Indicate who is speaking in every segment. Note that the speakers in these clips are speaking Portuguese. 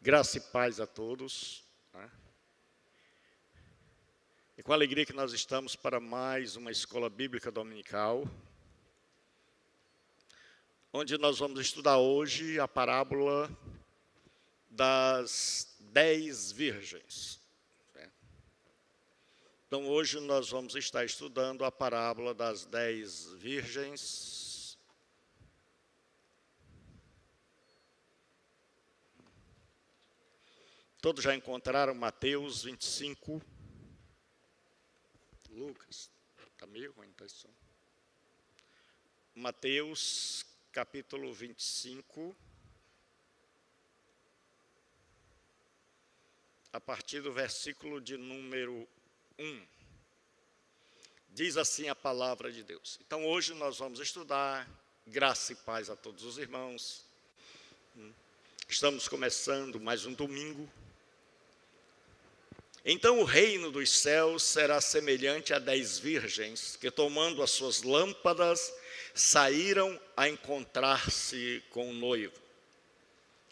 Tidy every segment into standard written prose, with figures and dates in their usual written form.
Speaker 1: Graça e paz a todos. Né? E com alegria que nós estamos para mais uma escola bíblica dominical, onde nós vamos estudar hoje a parábola das 10 virgens. Né? Então, hoje nós vamos estar estudando a parábola das 10 virgens. Todos já encontraram Mateus 25. Lucas, está meio ruim, pessoal. Mateus, capítulo 25, a partir do versículo de número 1. Diz assim a palavra de Deus. Então, hoje nós vamos estudar graça e paz a todos os irmãos. Estamos começando mais um domingo. Então o reino dos céus será semelhante a 10 virgens que, tomando as suas lâmpadas, saíram a encontrar-se com o noivo.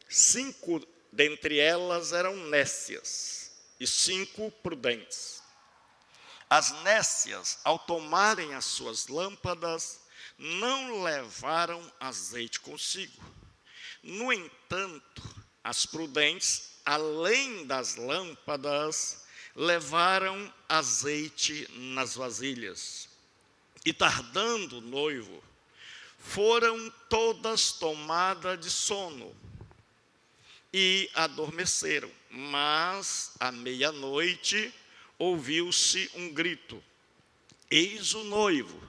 Speaker 1: 5 dentre elas eram nécias e 5 prudentes. As nécias, ao tomarem as suas lâmpadas, não levaram azeite consigo. No entanto, as prudentes, além das lâmpadas, levaram azeite nas vasilhas. E tardando o noivo, foram todas tomadas de sono e adormeceram. Mas à meia-noite ouviu-se um grito: eis o noivo,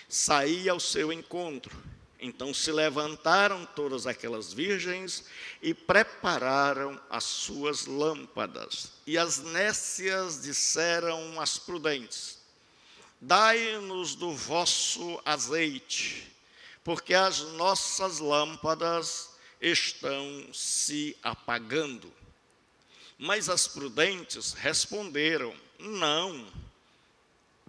Speaker 1: saía ao seu encontro. Então se levantaram todas aquelas virgens e prepararam as suas lâmpadas. E as nécias disseram às prudentes: dai-nos do vosso azeite, porque as nossas lâmpadas estão se apagando. Mas as prudentes responderam: não,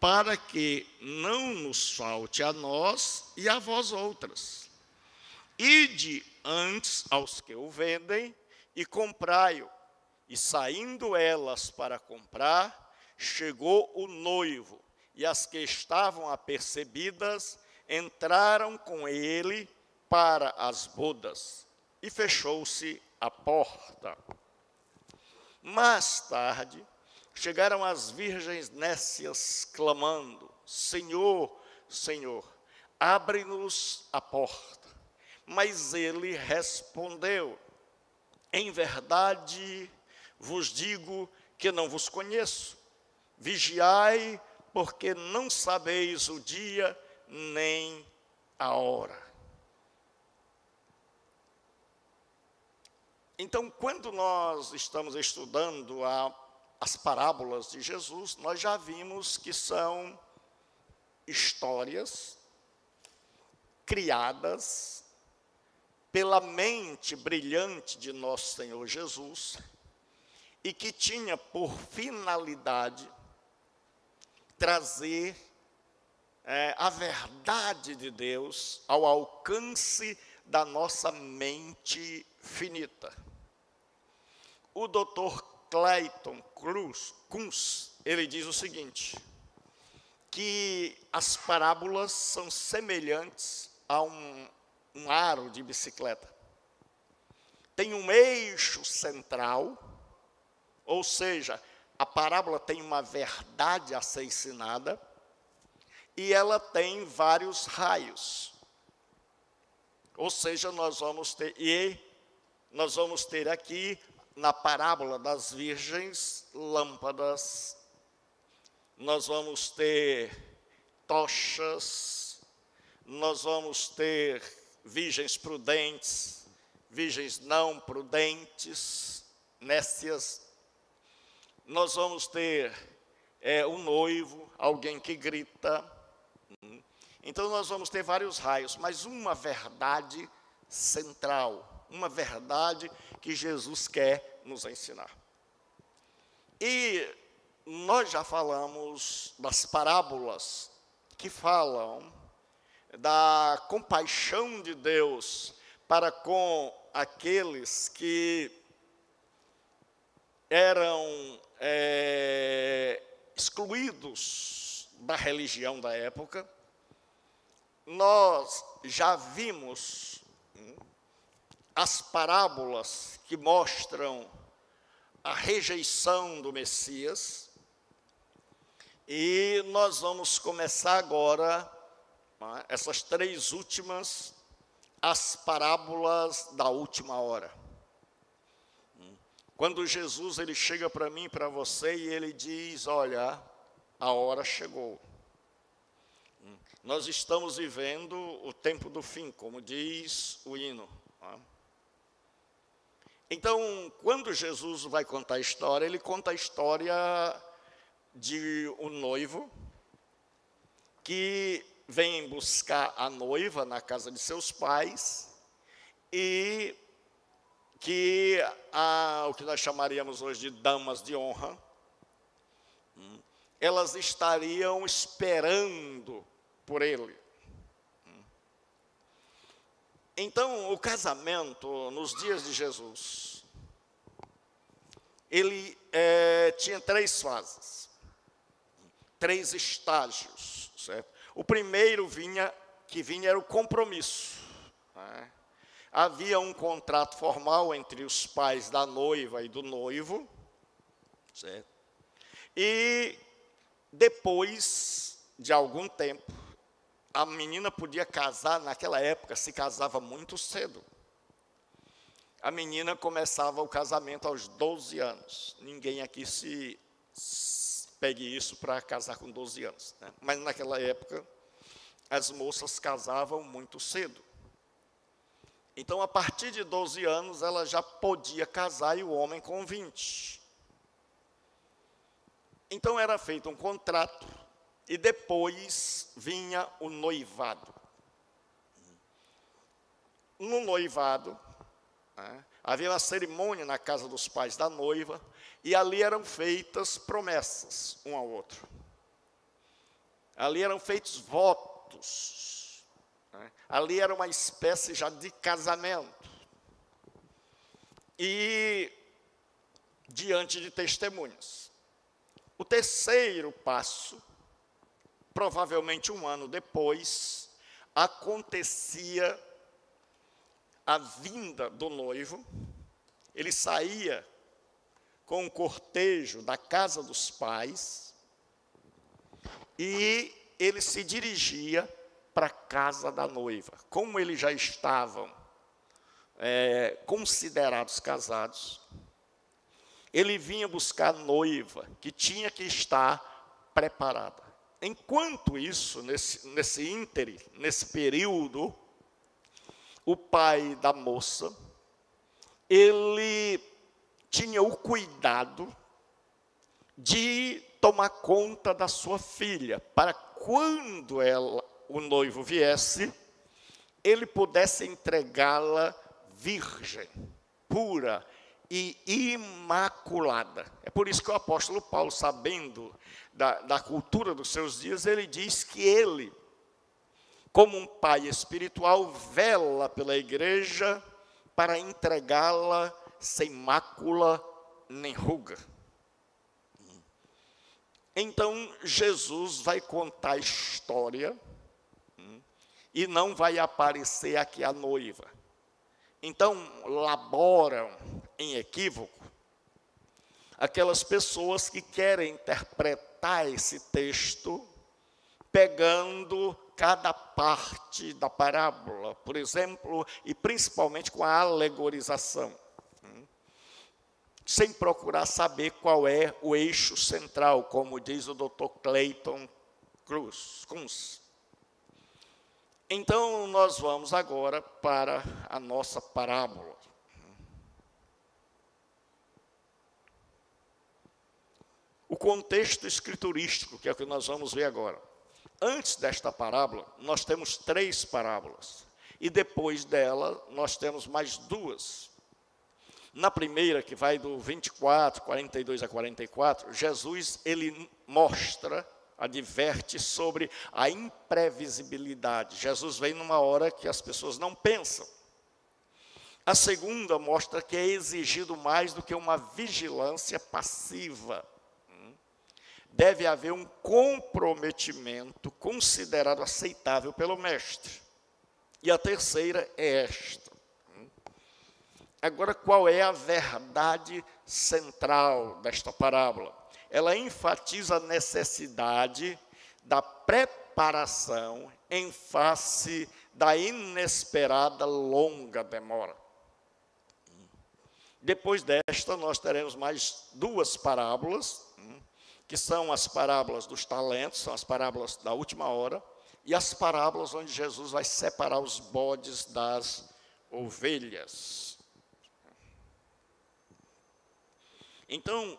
Speaker 1: para que não nos falte a nós e a vós outras. Ide antes aos que o vendem e comprai-o. E saindo elas para comprar, chegou o noivo, e as que estavam apercebidas entraram com ele para as bodas, e fechou-se a porta. Mais tarde, chegaram as virgens nécias, clamando: Senhor, Senhor, abre-nos a porta. Mas ele respondeu: em verdade vos digo que não vos conheço. Vigiai, porque não sabeis o dia nem a hora. Então, quando nós estamos estudando as parábolas de Jesus, nós já vimos que são histórias criadas pela mente brilhante de nosso Senhor Jesus e que tinha por finalidade trazer a verdade de Deus ao alcance da nossa mente finita. O Dr. Clayton Kunz, ele diz o seguinte, que as parábolas são semelhantes a um aro de bicicleta. Tem um eixo central, ou seja, a parábola tem uma verdade a ser ensinada, e ela tem vários raios. Ou seja, nós vamos ter aqui, na parábola das virgens, lâmpadas, nós vamos ter tochas, nós vamos ter virgens prudentes, virgens não prudentes, nécias, nós vamos ter um noivo, alguém que grita. Então nós vamos ter vários raios, mas uma verdade central, uma verdade que Jesus quer nos ensinar. E nós já falamos das parábolas que falam da compaixão de Deus para com aqueles que eram excluídos da religião da época. Nós já vimos as parábolas que mostram a rejeição do Messias, e nós vamos começar agora, essas 3 últimas, as parábolas da última hora. Quando Jesus ele chega para mim, para você, e ele diz: olha, a hora chegou. Nós estamos vivendo o tempo do fim, como diz o hino. Então, quando Jesus vai contar a história, ele conta a história de um noivo que vem buscar a noiva na casa de seus pais, e que o que nós chamaríamos hoje de damas de honra, elas estariam esperando por ele. Então, o casamento, nos dias de Jesus, ele tinha 3 fases, 3 estágios, certo? O primeiro que vinha era o compromisso. Havia um contrato formal entre os pais da noiva e do noivo, certo? E depois de algum tempo, a menina podia casar. Naquela época se casava muito cedo. A menina começava o casamento aos 12 anos. Ninguém aqui se pegue isso para casar com 12 anos, né? Mas naquela época as moças casavam muito cedo. Então, a partir de 12 anos, ela já podia casar, e o homem com 20. Então, era feito um contrato, e depois vinha o noivado. No noivado, havia uma cerimônia na casa dos pais da noiva, e ali eram feitas promessas um ao outro. Ali eram feitos votos. Ali era uma espécie já de casamento. E diante de testemunhas. O terceiro passo, provavelmente 1 ano depois, acontecia a vinda do noivo. Ele saía com um cortejo da casa dos pais e ele se dirigia para a casa da noiva. Como eles já estavam considerados casados, ele vinha buscar a noiva, que tinha que estar preparada. Enquanto isso, nesse ínterim, nesse período, o pai da moça, ele tinha o cuidado de tomar conta da sua filha, para quando o noivo viesse, ele pudesse entregá-la virgem, pura e imaculada. É por isso que o apóstolo Paulo, sabendo da cultura dos seus dias, ele diz que ele, como um pai espiritual, vela pela igreja para entregá-la sem mácula nem ruga. Então, Jesus vai contar a história e não vai aparecer aqui a noiva. Então, laboram em equívoco aquelas pessoas que querem interpretar esse texto pegando cada parte da parábola, por exemplo, e principalmente com a alegorização, sem procurar saber qual é o eixo central, como diz o Dr. Clayton Kunz. Então, nós vamos agora para a nossa parábola. O contexto escriturístico, que é o que nós vamos ver agora. Antes desta parábola, nós temos 3 parábolas. E depois dela, nós temos mais 2. Na primeira, que vai do 24, 42 a 44, Jesus, ele mostra, adverte sobre a imprevisibilidade. Jesus vem numa hora que as pessoas não pensam. A segunda mostra que é exigido mais do que uma vigilância passiva. Deve haver um comprometimento considerado aceitável pelo mestre. E a terceira é esta. Agora, qual é a verdade central desta parábola? Ela enfatiza a necessidade da preparação em face da inesperada longa demora. Depois desta, nós teremos mais duas parábolas, que são as parábolas dos talentos, são as parábolas da última hora, e as parábolas onde Jesus vai separar os bodes das ovelhas. Então,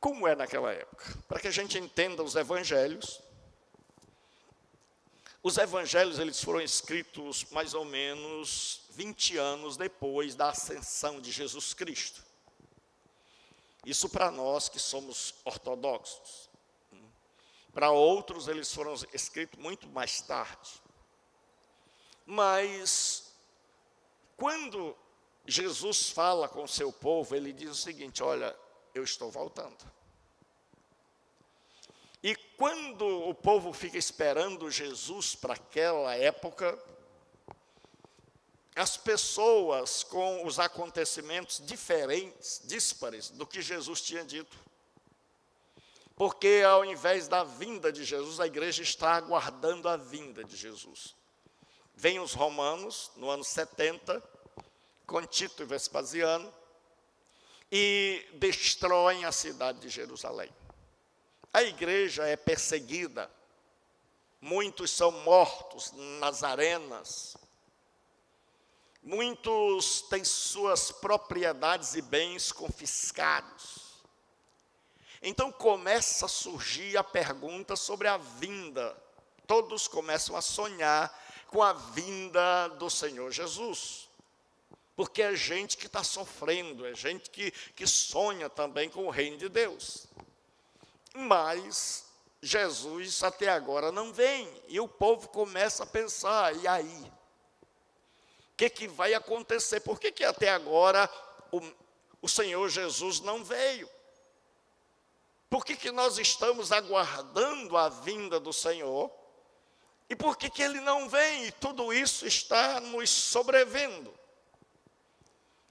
Speaker 1: como é naquela época? Para que a gente entenda os evangelhos eles foram escritos mais ou menos 20 anos depois da ascensão de Jesus Cristo. Isso para nós que somos ortodoxos. Para outros, eles foram escritos muito mais tarde. Mas, quando Jesus fala com o seu povo, ele diz o seguinte: olha, eu estou voltando. E quando o povo fica esperando Jesus para aquela época, as pessoas com os acontecimentos diferentes, díspares do que Jesus tinha dito. Porque ao invés da vinda de Jesus, a igreja está aguardando a vinda de Jesus. Vêm os romanos, no ano 70, com Tito e Vespasiano, e destroem a cidade de Jerusalém. A igreja é perseguida, muitos são mortos nas arenas, muitos têm suas propriedades e bens confiscados. Então começa a surgir a pergunta sobre a vinda. Todos começam a sonhar com a vinda do Senhor Jesus. Porque é gente que está sofrendo, é gente que sonha também com o reino de Deus. Mas Jesus até agora não vem, e o povo começa a pensar: e aí? O que vai acontecer? Por que até agora o Senhor Jesus não veio? Por que nós estamos aguardando a vinda do Senhor? E por que Ele não vem? E tudo isso está nos sobrevendo.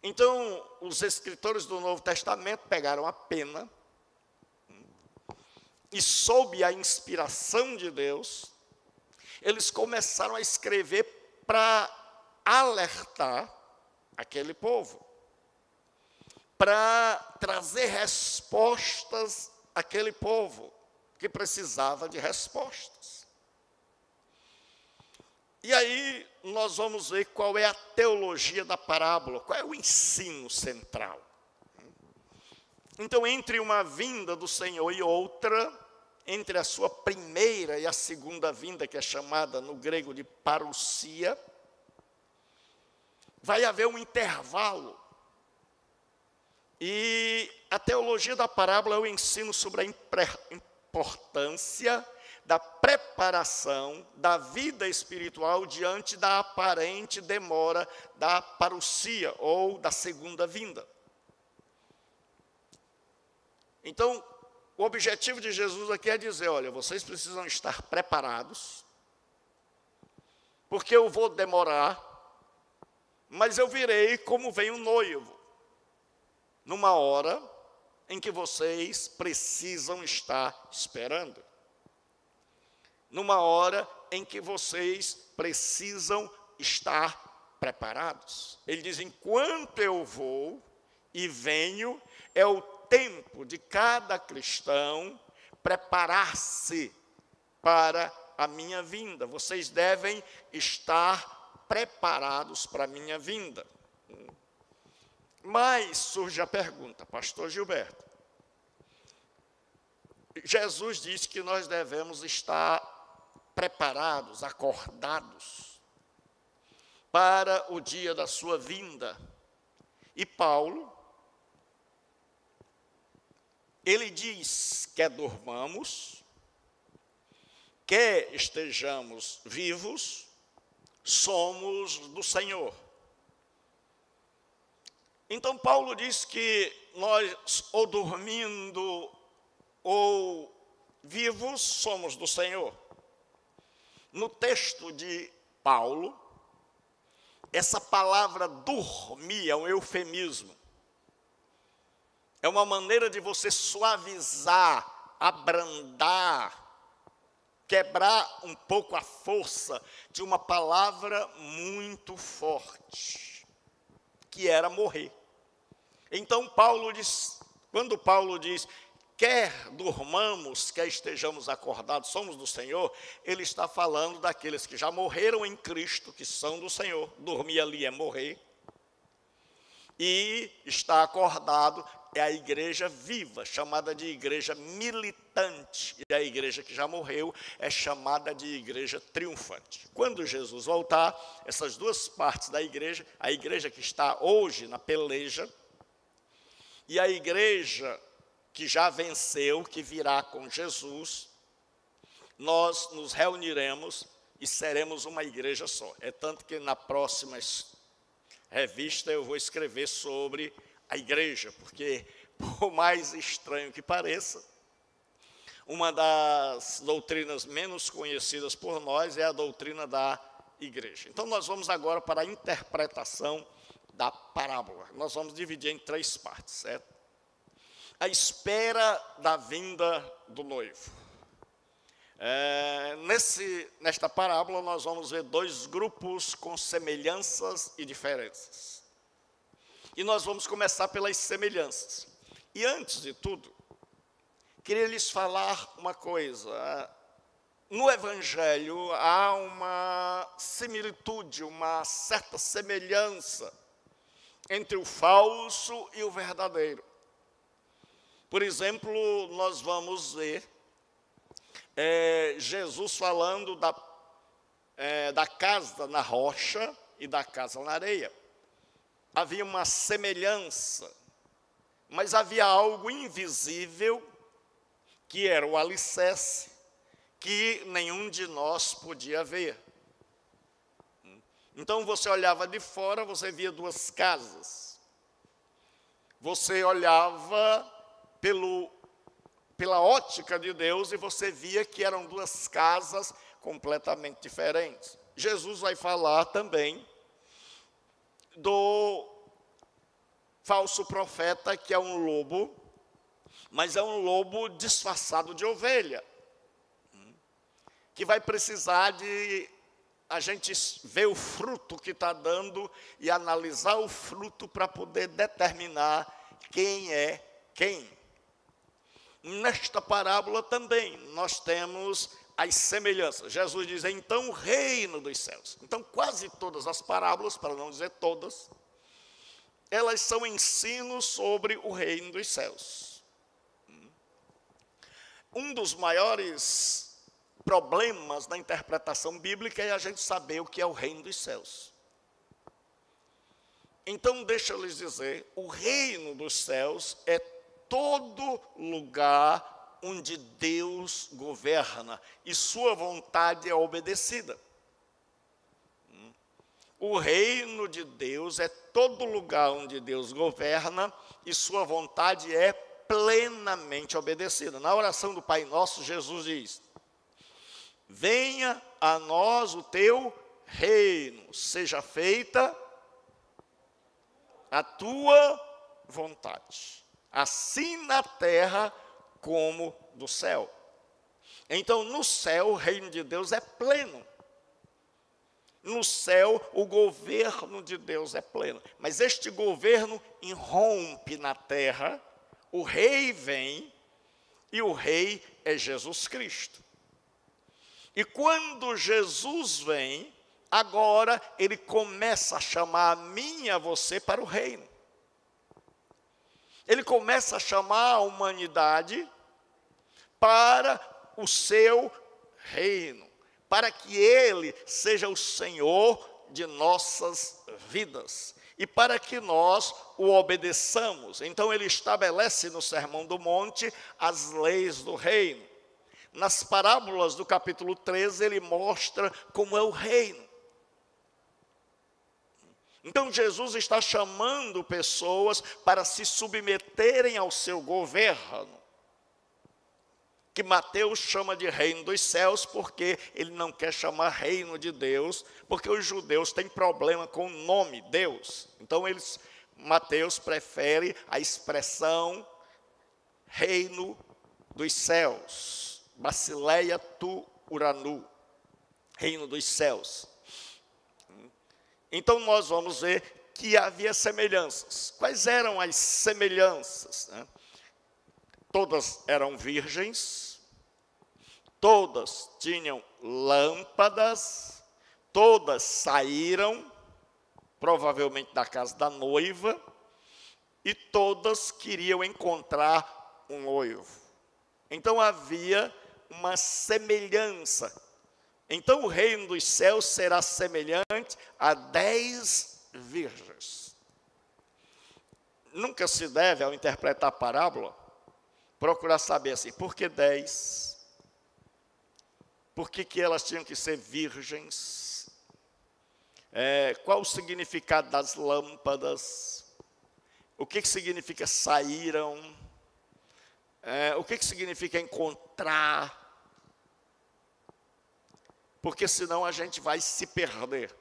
Speaker 1: Então, os escritores do Novo Testamento pegaram a pena e, sob a inspiração de Deus, eles começaram a escrever para alertar aquele povo, para trazer respostas àquele povo que precisava de respostas. E aí nós vamos ver qual é a teologia da parábola, qual é o ensino central. Então, entre uma vinda do Senhor e outra, entre a sua primeira e a segunda vinda, que é chamada no grego de parousia, vai haver um intervalo. E a teologia da parábola é o ensino sobre a importância da preparação da vida espiritual diante da aparente demora da parousia, ou da segunda vinda. Então, o objetivo de Jesus aqui é dizer: olha, vocês precisam estar preparados, porque eu vou demorar, mas eu virei como vem o noivo, numa hora em que vocês precisam estar esperando, numa hora em que vocês precisam estar preparados. Ele diz: enquanto eu vou e venho, é o tempo de cada cristão preparar-se para a minha vinda. Vocês devem estar preparados para a minha vinda. Mas surge a pergunta: pastor Gilberto, Jesus disse que nós devemos estar preparados, acordados para o dia da sua vinda. E Paulo, ele diz: quer dormamos, quer estejamos vivos, somos do Senhor. Então Paulo diz que nós, ou dormindo ou vivos, somos do Senhor. No texto de Paulo, essa palavra dormir é um eufemismo. É uma maneira de você suavizar, abrandar, quebrar um pouco a força de uma palavra muito forte, que era morrer. Então Paulo diz, quando Paulo diz, quer dormamos, quer estejamos acordados, somos do Senhor, ele está falando daqueles que já morreram em Cristo, que são do Senhor. Dormir ali é morrer. E está acordado é a igreja viva, chamada de igreja militante. E a igreja que já morreu é chamada de igreja triunfante. Quando Jesus voltar, essas duas partes da igreja, a igreja que está hoje na peleja, e a igreja que já venceu, que virá com Jesus, nós nos reuniremos e seremos uma igreja só. É tanto que na próxima revista eu vou escrever sobre a igreja, porque, por mais estranho que pareça, uma das doutrinas menos conhecidas por nós é a doutrina da igreja. Então nós vamos agora para a interpretação da parábola. Nós vamos dividir em 3 partes, certo? A espera da vinda do noivo. Nesta parábola nós vamos ver 2 grupos com semelhanças e diferenças. E nós vamos começar pelas semelhanças. E antes de tudo, queria lhes falar uma coisa. No Evangelho há uma similitude, uma certa semelhança entre o falso e o verdadeiro. Por exemplo, nós vamos ver Jesus falando da casa na rocha e da casa na areia. Havia uma semelhança, mas havia algo invisível, que era o alicerce, que nenhum de nós podia ver. Então você olhava de fora, você via 2 casas. Você olhava pela ótica de Deus e você via que eram 2 casas completamente diferentes. Jesus vai falar também do falso profeta, que é um lobo, mas é um lobo disfarçado de ovelha, que vai precisar de a gente ver o fruto que está dando e analisar o fruto para poder determinar quem é quem. Nesta parábola também nós temos as semelhanças. Jesus diz, então o reino dos céus. Então quase todas as parábolas, para não dizer todas, elas são ensinos sobre o reino dos céus. Um dos maiores problemas da interpretação bíblica é a gente saber o que é o reino dos céus. Então deixa eu lhes dizer, o reino dos céus é todo lugar onde Deus governa e sua vontade é obedecida. O reino de Deus é todo lugar onde Deus governa e sua vontade é plenamente obedecida. Na oração do Pai Nosso, Jesus diz, venha a nós o teu reino, seja feita a tua vontade, assim na terra como no céu. Então, no céu, o reino de Deus é pleno. No céu, o governo de Deus é pleno. Mas este governo irrompe na terra, o rei vem, e o rei é Jesus Cristo. E quando Jesus vem, agora ele começa a chamar a mim e a você para o reino. Ele começa a chamar a humanidade para o seu reino, para que ele seja o Senhor de nossas vidas e para que nós o obedeçamos. Então ele estabelece no Sermão do Monte as leis do reino. nas parábolas do capítulo 13, ele mostra como é o reino. Então Jesus está chamando pessoas para se submeterem ao seu governo, que Mateus chama de reino dos céus, porque ele não quer chamar reino de Deus, porque os judeus têm problema com o nome Deus. Então Mateus prefere a expressão reino dos céus, Basileia tu uranu, reino dos céus. Então nós vamos ver que havia semelhanças. Quais eram as semelhanças? Todas eram virgens, todas tinham lâmpadas, todas saíram, provavelmente da casa da noiva, e todas queriam encontrar um noivo. Então havia uma semelhança. Então o reino dos céus será semelhante a 10 virgens. Nunca se deve, ao interpretar a parábola, procurar saber assim, por que 10? Por que elas tinham que ser virgens? Qual o significado das lâmpadas? O que significa saíram? O que significa encontrar? Porque senão a gente vai se perder.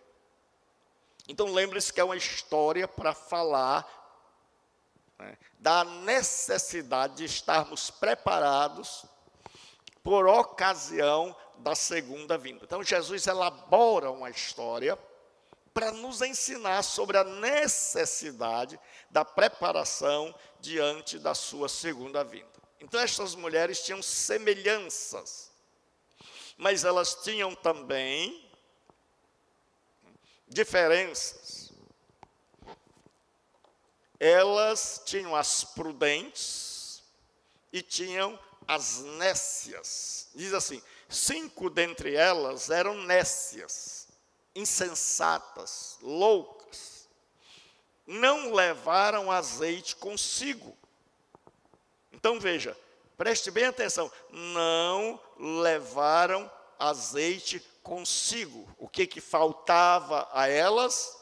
Speaker 1: Então lembre-se que é uma história para falar da necessidade de estarmos preparados por ocasião da segunda vinda. Então Jesus elabora uma história para nos ensinar sobre a necessidade da preparação diante da sua segunda vinda. Então estas mulheres tinham semelhanças, mas elas tinham também diferenças. Elas tinham as prudentes e tinham as nécias. Diz assim, 5 dentre elas eram nécias, insensatas, loucas. Não levaram azeite consigo. Então veja, preste bem atenção, não levaram azeite consigo. O que faltava a elas?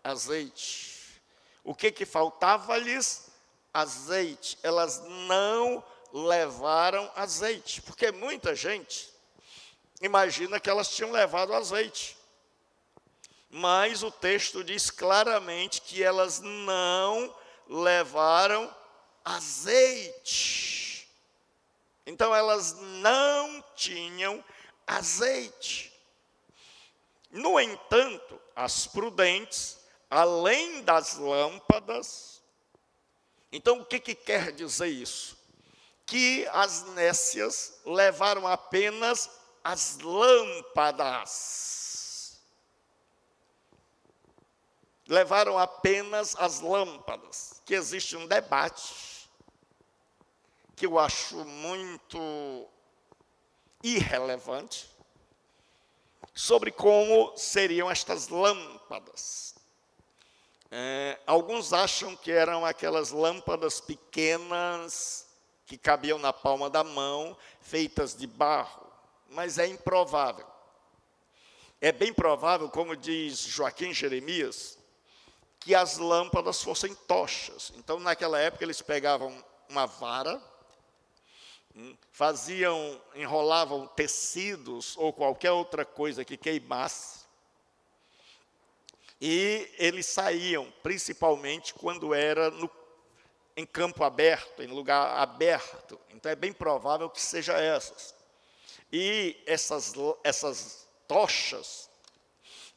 Speaker 1: Azeite. O que faltava-lhes? Azeite. Elas não levaram azeite, porque muita gente imagina que elas tinham levado azeite. Mas o texto diz claramente que elas não levaram azeite. Então elas não tinham azeite. No entanto, as prudentes, além das lâmpadas, então o que quer dizer isso? Que as nécias levaram apenas as lâmpadas. Levaram apenas as lâmpadas. Que existe um debate que eu acho muito irrelevante sobre como seriam estas lâmpadas. Alguns acham que eram aquelas lâmpadas pequenas que cabiam na palma da mão, feitas de barro, mas é improvável. É bem provável, como diz Joaquim Jeremias, que as lâmpadas fossem tochas. Então, naquela época, eles pegavam uma vara, enrolavam tecidos ou qualquer outra coisa que queimasse, e eles saíam, principalmente quando era em campo aberto, em lugar aberto. Então é bem provável que seja essas. E essas tochas,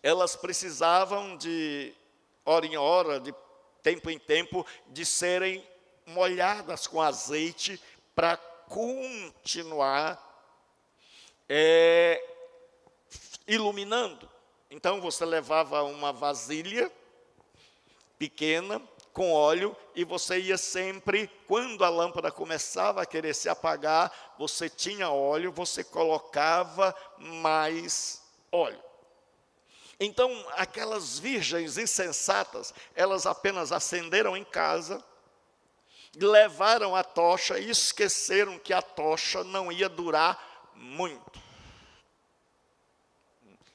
Speaker 1: elas precisavam de hora em hora, de tempo em tempo, de serem molhadas com azeite para continuar iluminando. Então você levava uma vasilha pequena com óleo e você ia sempre, quando a lâmpada começava a querer se apagar, você tinha óleo, você colocava mais óleo. Então aquelas virgens insensatas, elas apenas acenderam em casa, levaram a tocha e esqueceram que a tocha não ia durar muito.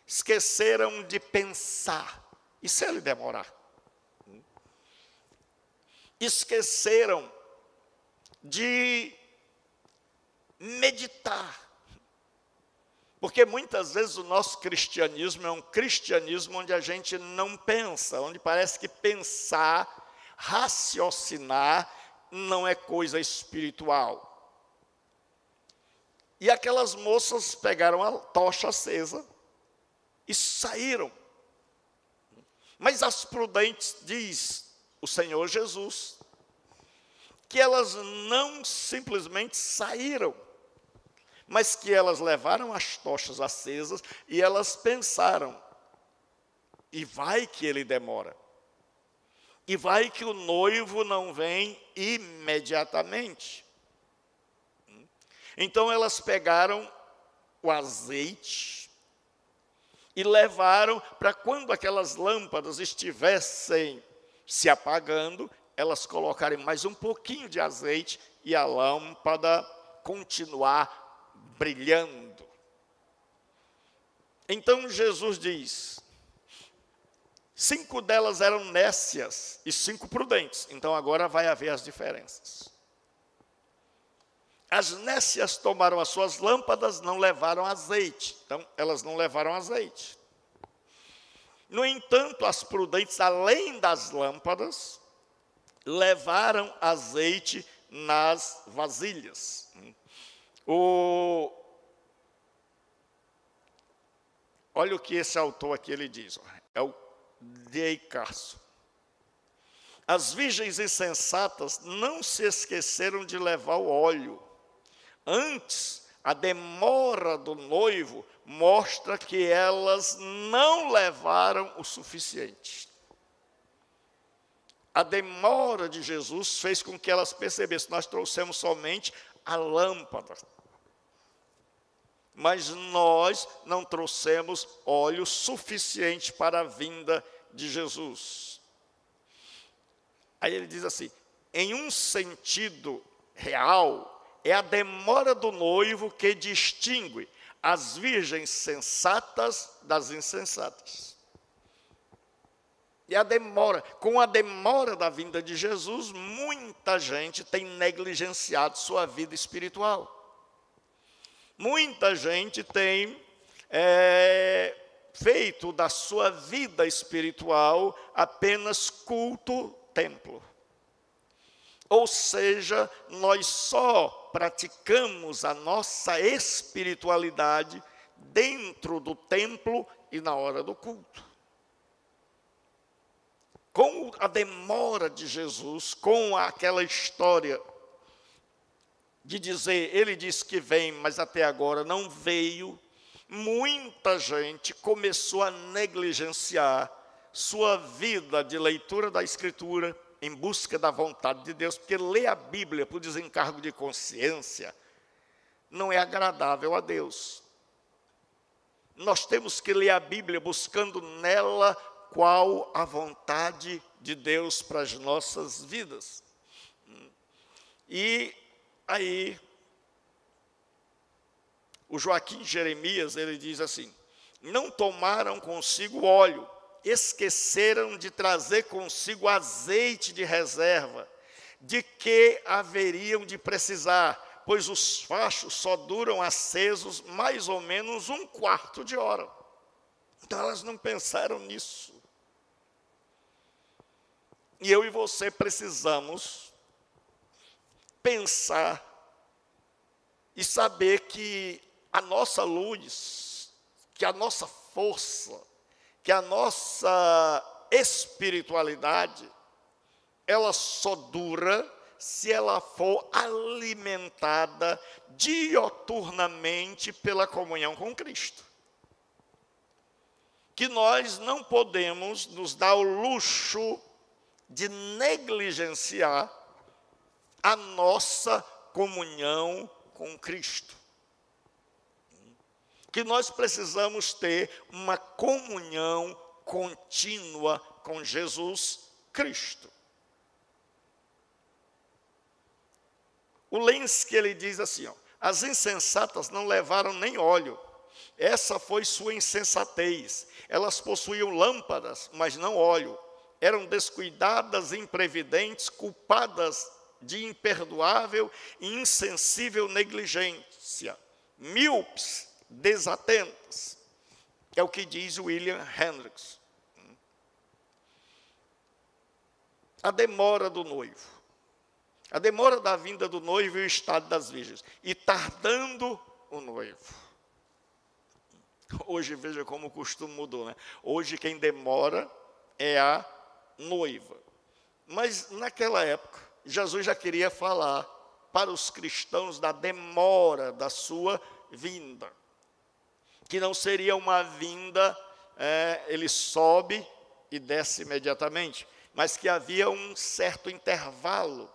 Speaker 1: Esqueceram de pensar. E se ele demorar? Esqueceram de meditar. Porque muitas vezes o nosso cristianismo é um cristianismo onde a gente não pensa, onde parece que pensar, raciocinar, não é coisa espiritual. E aquelas moças pegaram a tocha acesa e saíram. Mas as prudentes, diz o Senhor Jesus, que elas não simplesmente saíram, mas que elas levaram as tochas acesas e elas pensaram, e vai que ele demora, e vai que o noivo não vem imediatamente. Então elas pegaram o azeite e levaram para quando aquelas lâmpadas estivessem se apagando, elas colocarem mais um pouquinho de azeite e a lâmpada continuar brilhando. Então Jesus diz, 5 delas eram nécias e 5 prudentes. Então agora vai haver as diferenças. As nécias tomaram as suas lâmpadas, não levaram azeite. Então elas não levaram azeite. No entanto, as prudentes, além das lâmpadas, levaram azeite nas vasilhas. Olha o que esse autor aqui ele diz, é o D.A. Carson. As virgens insensatas não se esqueceram de levar o óleo. Antes, a demora do noivo mostra que elas não levaram o suficiente. A demora de Jesus fez com que elas percebessem, nós trouxemos somente a lâmpada, mas nós não trouxemos óleo suficiente para a vinda de Jesus. Aí ele diz assim, em um sentido real, é a demora do noivo que distingue as virgens sensatas das insensatas. E a demora, com a demora da vinda de Jesus, muita gente tem negligenciado sua vida espiritual. Muita gente tem feito da sua vida espiritual apenas culto templo. Ou seja, nós só praticamos a nossa espiritualidade dentro do templo e na hora do culto. Com a demora de Jesus, com aquela história de dizer, ele disse que vem, mas até agora não veio, muita gente começou a negligenciar sua vida de leitura da Escritura, em busca da vontade de Deus, porque ler a Bíblia por desencargo de consciência não é agradável a Deus. Nós temos que ler a Bíblia buscando nela qual a vontade de Deus para as nossas vidas. E aí, o Joaquim Jeremias, ele diz assim, não tomaram consigo óleo, esqueceram de trazer consigo azeite de reserva, de que haveriam de precisar, pois os fachos só duram acesos mais ou menos 1/4 de hora. Então elas não pensaram nisso. E eu e você precisamos pensar e saber que a nossa luz, que a nossa força, que a nossa espiritualidade, ela só dura se ela for alimentada dioturnamente pela comunhão com Cristo. Que nós não podemos nos dar o luxo de negligenciar a nossa comunhão com Cristo. Que nós precisamos ter uma comunhão contínua com Jesus Cristo. O Lenski, ele diz assim, As insensatas não levaram nem óleo. Essa foi sua insensatez. Elas possuíam lâmpadas, mas não óleo. Eram descuidadas, imprevidentes, culpadas de imperdoável e insensível negligência. Míopes, desatentas. É o que diz William Hendricks. A demora do noivo. A demora da vinda do noivo e o estado das virgens. E tardando o noivo. Hoje, veja como o costume mudou, né? Hoje quem demora é a noiva. Mas naquela época, Jesus já queria falar para os cristãos da demora da sua vinda. Que não seria uma vinda, ele sobe e desce imediatamente. Mas que havia um certo intervalo.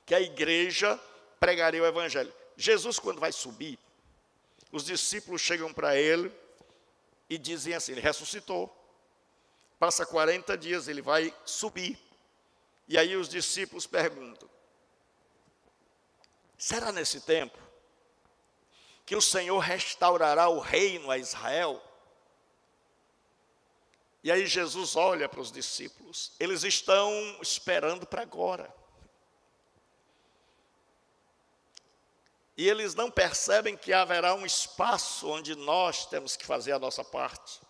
Speaker 1: Que a igreja pregaria o evangelho. Jesus, quando vai subir, os discípulos chegam para ele e dizem assim, ele ressuscitou. Passa 40 dias, ele vai subir. E aí os discípulos perguntam, será nesse tempo que o Senhor restaurará o reino a Israel? E aí Jesus olha para os discípulos, eles estão esperando para agora. E eles não percebem que haverá um espaço onde nós temos que fazer a nossa parte.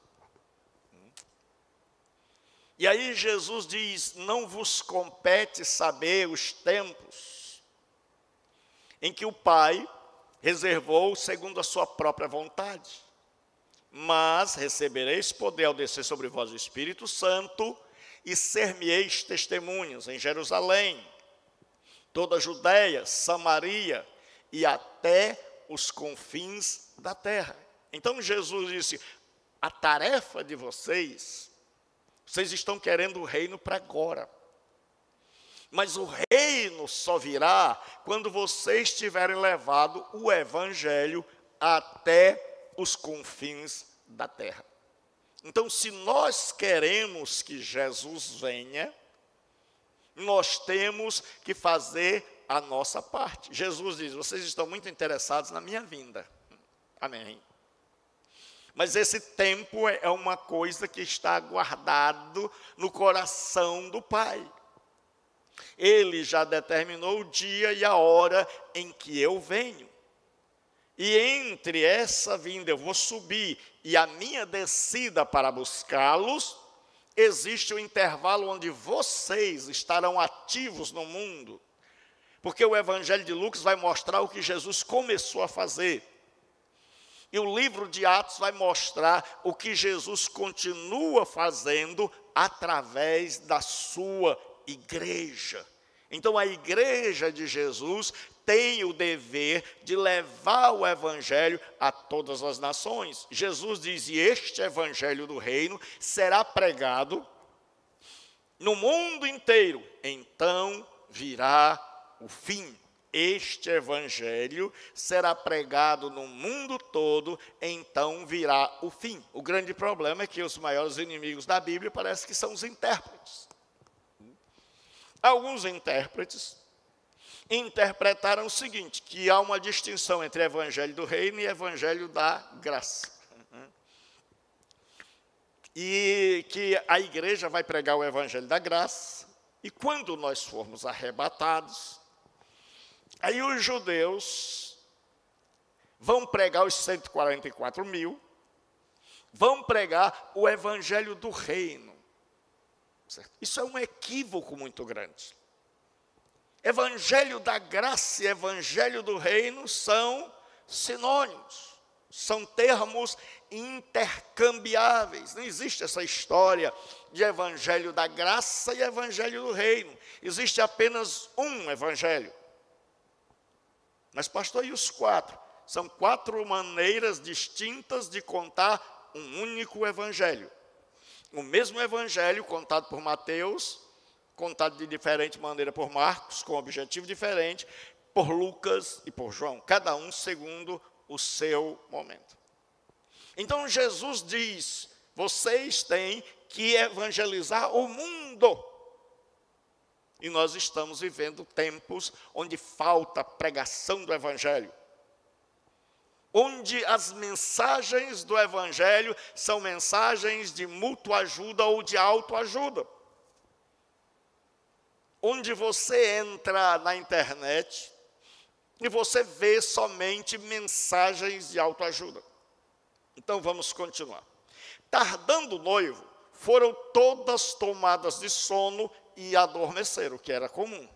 Speaker 1: E aí Jesus diz, não vos compete saber os tempos em que o Pai reservou segundo a sua própria vontade. Mas recebereis poder ao descer sobre vós o Espírito Santo e ser-me-eis testemunhas em Jerusalém, toda a Judéia, Samaria e até os confins da terra. Então Jesus disse, a tarefa de vocês estão querendo o reino para agora. Mas o reino só virá quando vocês tiverem levado o evangelho até os confins da terra. Então, se nós queremos que Jesus venha, nós temos que fazer a nossa parte. Jesus diz, vocês estão muito interessados na minha vinda. Amém. Mas esse tempo é uma coisa que está guardado no coração do Pai. Ele já determinou o dia e a hora em que eu venho. E entre essa vinda, eu vou subir, e a minha descida para buscá-los, existe um intervalo onde vocês estarão ativos no mundo. Porque o Evangelho de Lucas vai mostrar o que Jesus começou a fazer. E o livro de Atos vai mostrar o que Jesus continua fazendo através da sua igreja. Então a igreja de Jesus tem o dever de levar o evangelho a todas as nações. Jesus diz, e este evangelho do reino será pregado no mundo inteiro, então virá o fim. Este evangelho será pregado no mundo todo, então virá o fim. O grande problema é que os maiores inimigos da Bíblia parece que são os intérpretes. Alguns intérpretes interpretaram o seguinte, que há uma distinção entre evangelho do reino e evangelho da graça. E que a igreja vai pregar o evangelho da graça, e quando nós formos arrebatados, aí os judeus vão pregar os 144 mil, vão pregar o evangelho do reino. Certo? Isso é um equívoco muito grande. Evangelho da graça e evangelho do reino são sinônimos, são termos intercambiáveis. Não existe essa história de evangelho da graça e evangelho do reino. Existe apenas um evangelho. Mas, pastor, e os quatro? São 4 maneiras distintas de contar um único evangelho. O mesmo evangelho contado por Mateus, contado de diferente maneira por Marcos, com objetivo diferente, por Lucas e por João, cada um segundo o seu momento. Então Jesus diz, vocês têm que evangelizar o mundo. E nós estamos vivendo tempos onde falta pregação do Evangelho. Onde as mensagens do Evangelho são mensagens de mútua ajuda ou de autoajuda. Onde você entra na internet e você vê somente mensagens de autoajuda. Então vamos continuar. Tardando o noivo, foram todas tomadas de sono e adormeceram, o que era comum.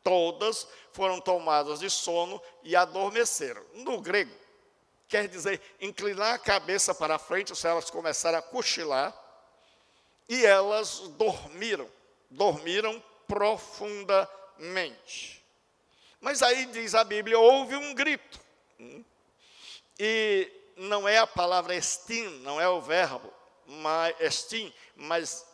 Speaker 1: Todas foram tomadas de sono e adormeceram. No grego, quer dizer inclinar a cabeça para a frente, ou seja, elas começaram a cochilar, e elas dormiram profundamente. Mas aí diz a Bíblia, houve um grito. E não é a palavra estim, não é o verbo, estim, mas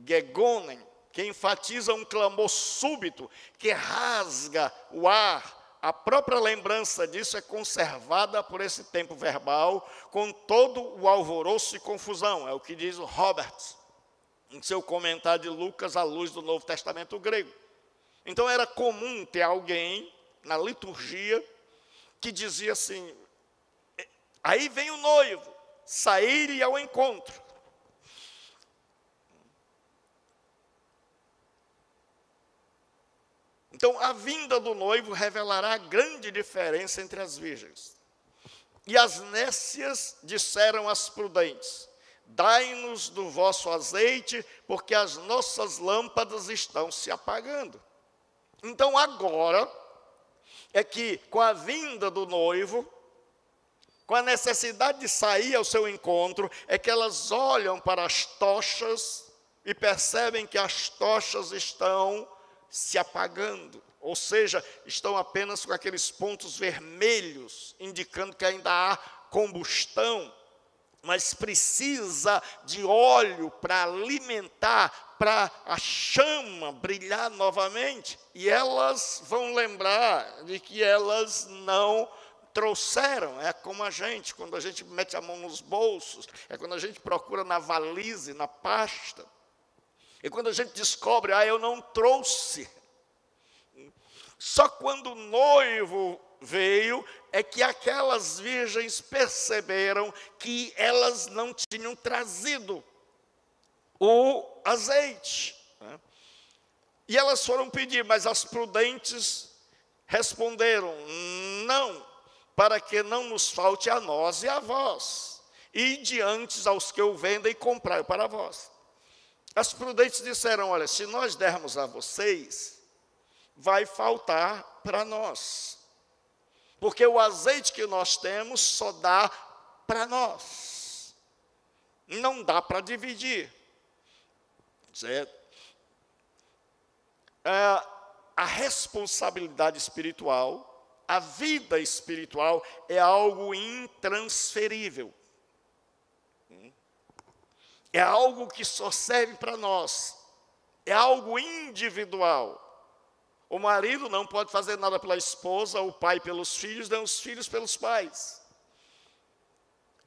Speaker 1: gegonen, que enfatiza um clamor súbito, que rasga o ar. A própria lembrança disso é conservada por esse tempo verbal, com todo o alvoroço e confusão. É o que diz o Roberts, em seu comentário de Lucas à luz do Novo Testamento grego. Então era comum ter alguém na liturgia que dizia assim, aí vem o noivo, sair ao encontro. Então, a vinda do noivo revelará a grande diferença entre as virgens. E as nécias disseram às prudentes, dai-nos do vosso azeite, porque as nossas lâmpadas estão se apagando. Então, agora, é que com a vinda do noivo, com a necessidade de sair ao seu encontro, é que elas olham para as tochas e percebem que as tochas estão se apagando, ou seja, estão apenas com aqueles pontos vermelhos, indicando que ainda há combustão, mas precisa de óleo para alimentar, para a chama brilhar novamente, e elas vão lembrar de que elas não trouxeram. É como a gente, quando a gente mete a mão nos bolsos, é quando a gente procura na valise, na pasta, e quando a gente descobre, eu não trouxe. Só quando o noivo veio, é que aquelas virgens perceberam que elas não tinham trazido o azeite. E elas foram pedir, mas as prudentes responderam, não, para que não nos falte a nós e a vós. E diante aos que o vendem, comprai para vós. As prudentes disseram, olha, se nós dermos a vocês, vai faltar para nós. Porque o azeite que nós temos só dá para nós. Não dá para dividir. Certo? A responsabilidade espiritual, a vida espiritual é algo intransferível. É algo que só serve para nós. É algo individual. O marido não pode fazer nada pela esposa, o pai pelos filhos, nem os filhos pelos pais.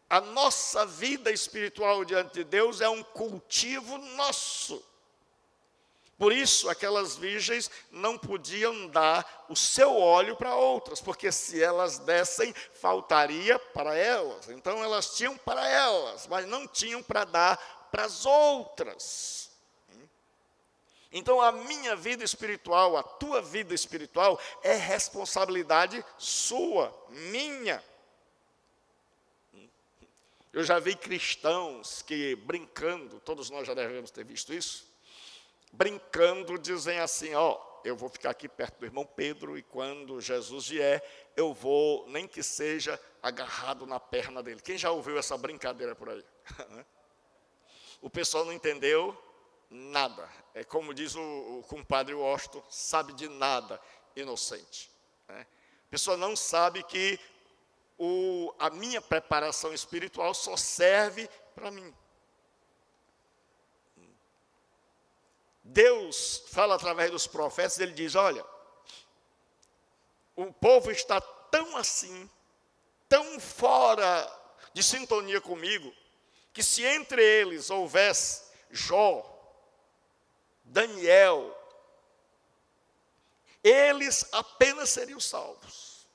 Speaker 1: A nossa vida espiritual diante de Deus é um cultivo nosso. Por isso, aquelas virgens não podiam dar o seu óleo para outras, porque se elas dessem, faltaria para elas. Então, elas tinham para elas, mas não tinham para dar para as outras. Então, a minha vida espiritual, a tua vida espiritual, é responsabilidade sua, minha. Eu já vi cristãos que, brincando, todos nós já devemos ter visto isso, brincando, dizem assim, eu vou ficar aqui perto do irmão Pedro, e quando Jesus vier, eu vou, nem que seja, agarrado na perna dele. Quem já ouviu essa brincadeira por aí? O pessoal não entendeu nada. É como diz o compadre Washington, sabe de nada, inocente. A pessoa não sabe que a minha preparação espiritual só serve para mim. Deus fala através dos profetas, ele diz, olha, o povo está tão assim, tão fora de sintonia comigo, que se entre eles houvesse Jó, Daniel, Eles apenas seriam salvos,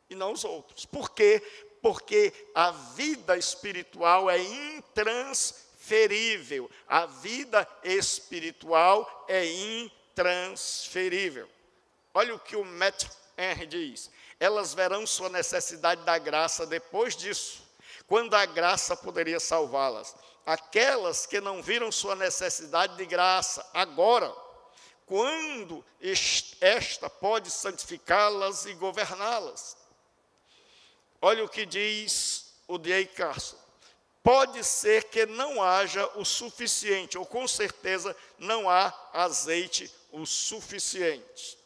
Speaker 1: e não os outros. Por quê? Porque a vida espiritual é intransferível. A vida espiritual é intransferível. Olha o que o Matt Henry diz. Elas verão sua necessidade da graça depois disso, quando a graça poderia salvá-las. Aquelas que não viram sua necessidade de graça agora, quando esta pode santificá-las e governá-las. Olha o que diz o D.A. Carson. Pode ser que não haja o suficiente, ou com certeza não há azeite o suficiente.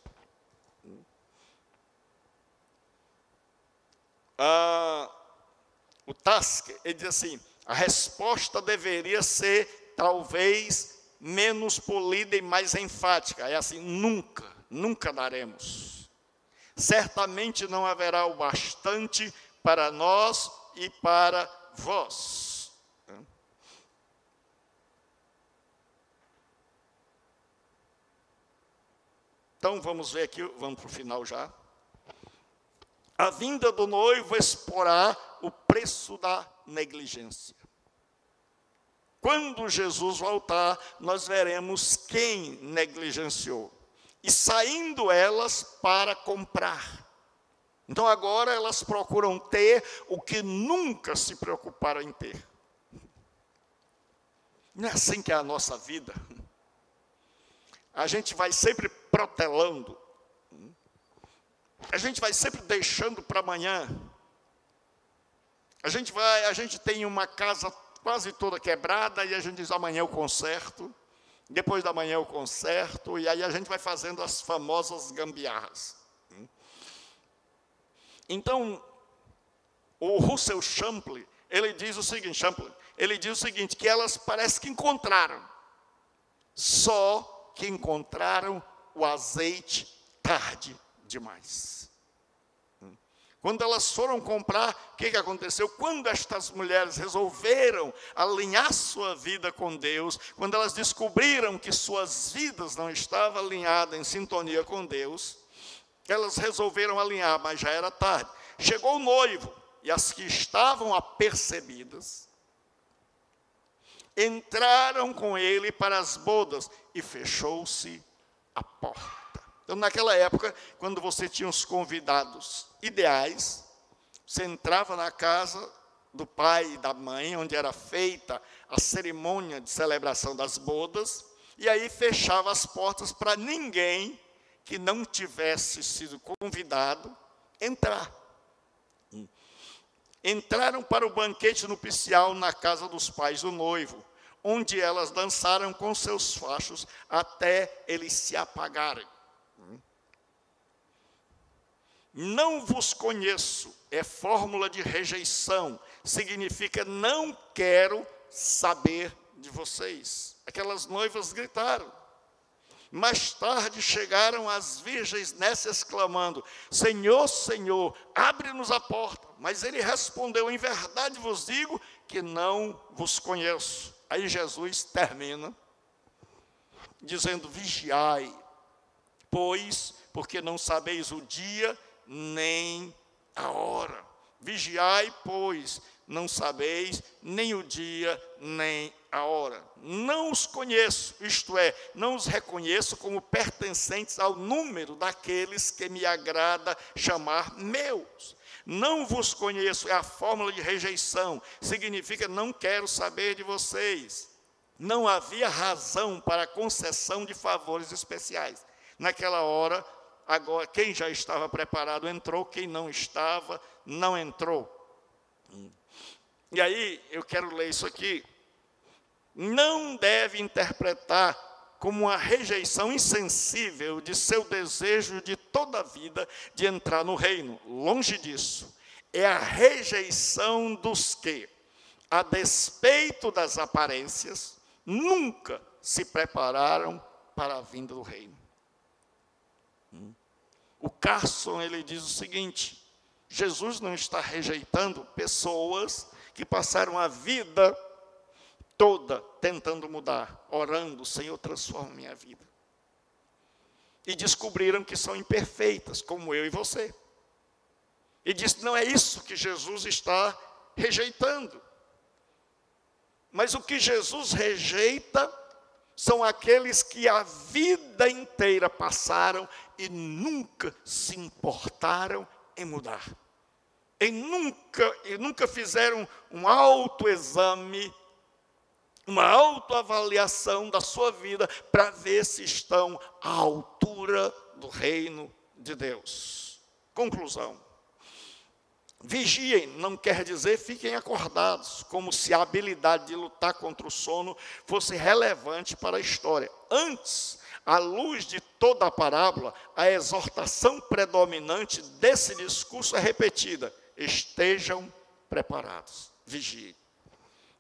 Speaker 1: O Tasker, ele diz assim, a resposta deveria ser talvez menos polida e mais enfática. É assim, nunca daremos. Certamente não haverá o bastante para nós e para vós. Então, vamos ver aqui, vamos para o final já. A vinda do noivo exporá o preço da negligência. Quando Jesus voltar, nós veremos quem negligenciou. E saindo elas para comprar. Então agora elas procuram ter o que nunca se preocuparam em ter. Não é assim que é a nossa vida. A gente vai sempre protelando. A gente vai sempre deixando para amanhã. A gente tem uma casa quase toda quebrada e a gente diz, amanhã eu conserto. Depois da manhã eu conserto. E aí a gente vai fazendo as famosas gambiarras. Então, o Russell Champlin, ele diz o seguinte, que elas parece que encontraram. Só que encontraram o azeite tarde demais. Quando elas foram comprar, o que aconteceu? Quando estas mulheres resolveram alinhar sua vida com Deus, quando elas descobriram que suas vidas não estavam alinhadas em sintonia com Deus, elas resolveram alinhar, mas já era tarde. Chegou o noivo, e as que estavam apercebidas, entraram com ele para as bodas, e fechou-se a porta. Então, naquela época, quando você tinha os convidados ideais, você entrava na casa do pai e da mãe, onde era feita a cerimônia de celebração das bodas, e aí fechava as portas para ninguém que não tivesse sido convidado entrar. Entraram para o banquete nupcial na casa dos pais do noivo, onde elas dançaram com seus fachos até eles se apagarem. Não vos conheço, é fórmula de rejeição, significa não quero saber de vocês. Aquelas noivas gritaram. Mais tarde chegaram as virgens nécias clamando, Senhor, Senhor, abre-nos a porta. Mas ele respondeu, em verdade vos digo que não vos conheço. Aí Jesus termina dizendo, vigiai, pois, porque não sabeis o dia nem a hora. Vigiai, pois, não sabeis nem o dia, nem a hora. Não os conheço, isto é, não os reconheço como pertencentes ao número daqueles que me agrada chamar meus. Não vos conheço, é a fórmula de rejeição, significa não quero saber de vocês. Não havia razão para a concessão de favores especiais. Naquela hora, agora, quem já estava preparado entrou, quem não estava, não entrou. E aí, eu quero ler isso aqui. Não deve interpretar como uma rejeição insensível de seu desejo de toda a vida de entrar no reino. Longe disso. É a rejeição dos que, a despeito das aparências, nunca se prepararam para a vinda do reino. O Carson, ele diz o seguinte, Jesus não está rejeitando pessoas que passaram a vida toda tentando mudar, orando, Senhor, transforma minha vida. e descobriram que são imperfeitas, como eu e você. E disse, não é isso que Jesus está rejeitando. Mas o que Jesus rejeita são aqueles que a vida inteira passaram e nunca se importaram em mudar. E nunca fizeram um autoexame, uma autoavaliação da sua vida para ver se estão à altura do reino de Deus. Conclusão. Vigiem não quer dizer fiquem acordados, como se a habilidade de lutar contra o sono fosse relevante para a história. Antes, à luz de toda a parábola, a exortação predominante desse discurso é repetida: estejam preparados, vigiem.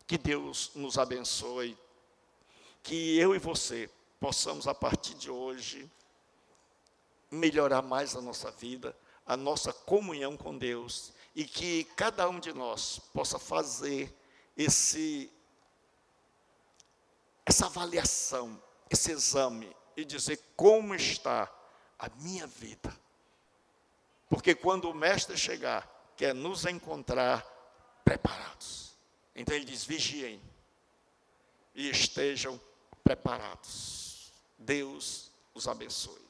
Speaker 1: Que Deus nos abençoe, que eu e você possamos a partir de hoje melhorar mais a nossa vida, a nossa comunhão com Deus, e que cada um de nós possa fazer essa avaliação, esse exame, e dizer como está a minha vida. Porque quando o Mestre chegar, quer nos encontrar preparados. Então ele diz, vigiem e estejam preparados. Deus os abençoe.